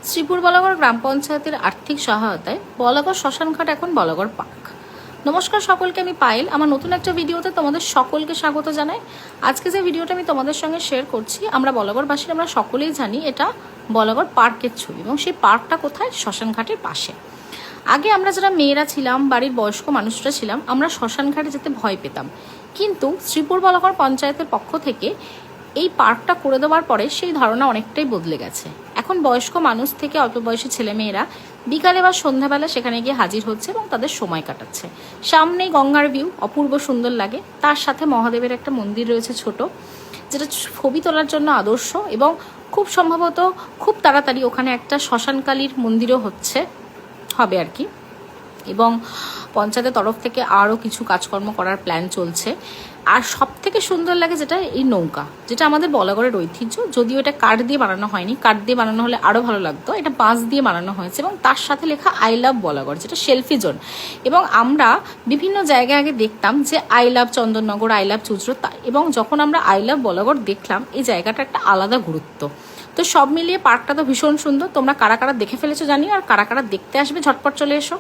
শ্রীপুর বলাগড় গ্রাম পঞ্চায়েতের আর্থিক সহায়তায় বলাগড় শ্মশানঘাট এখন বলাগড় পার্ক। নমস্কার সকলকে, আমি পায়েল। আমার নতুন একটা ভিডিওতে তোমাদের সকলকে স্বাগত জানাই। আজকে যে ভিডিওটা আমি তোমাদের সঙ্গে শেয়ার করছি, আমরা বলাগড়বাসী আমরা সকলেই জানি এটা বলাগড় পার্কের ছবি, এবং সেই পার্কটা কোথায়? শ্মশানঘাটের পাশে। আগে আমরা যারা মেয়েরা ছিলাম, বাড়ির বয়স্ক মানুষরা ছিলাম, আমরা শ্মশানঘাটে যেতে ভয় পেতাম, কিন্তু শ্রীপুর বলাগড় পঞ্চায়েতের পক্ষ থেকে এই পার্কটা করে দেওয়ার পরে সেই ধারণা অনেকটাই বদলে গেছে। এখন বয়স্ক মানুষ থেকে অল্প বয়সী ছেলেমেয়েরা বিকালে বা সন্ধ্যাবেলা সেখানে গিয়ে হাজির হচ্ছে এবং তাদের সময় কাটাচ্ছে। সামনেই গঙ্গার ভিউ অপূর্ব সুন্দর লাগে, তার সাথে মহাদেবের একটা মন্দির রয়েছে ছোট, যেটা ছবি তোলার জন্য আদর্শ, এবং খুব সম্ভবত খুব তাড়াতাড়ি ওখানে একটা শ্মশানকালীর মন্দিরও হবে আর কি। এবং পঞ্চায়েতের তরফ থেকে আরও কিছু কাজকর্ম করার প্ল্যান চলছে। আর সব থেকে সুন্দর লাগে যেটা এই নৌকা, যেটা আমাদের বলাগড়ের ঐতিহ্য। যদিও এটা কাঠ দিয়ে বানানো হয়নি, কাঠ দিয়ে বানানো হলে আরও ভালো লাগতো, এটা বাঁশ দিয়ে বানানো হয়েছে, এবং তার সাথে লেখা আই লাভ বলাগড়, যেটা সেলফি জোন। এবং আমরা বিভিন্ন জায়গায় আগে দেখতাম যে I love Chandannagar, I love Chuchura, এবং যখন আমরা আই লাভ বলাগড় দেখলাম, এই জায়গাটা একটা আলাদা গুরুত্ব। তো সব মিলিয়ে পার্কটা তো ভীষণ সুন্দর। তোমরা কারা কারা দেখে ফেলেছো জানি, আর কারা কারা দেখতে আসবে ঝটপট চলে এসো।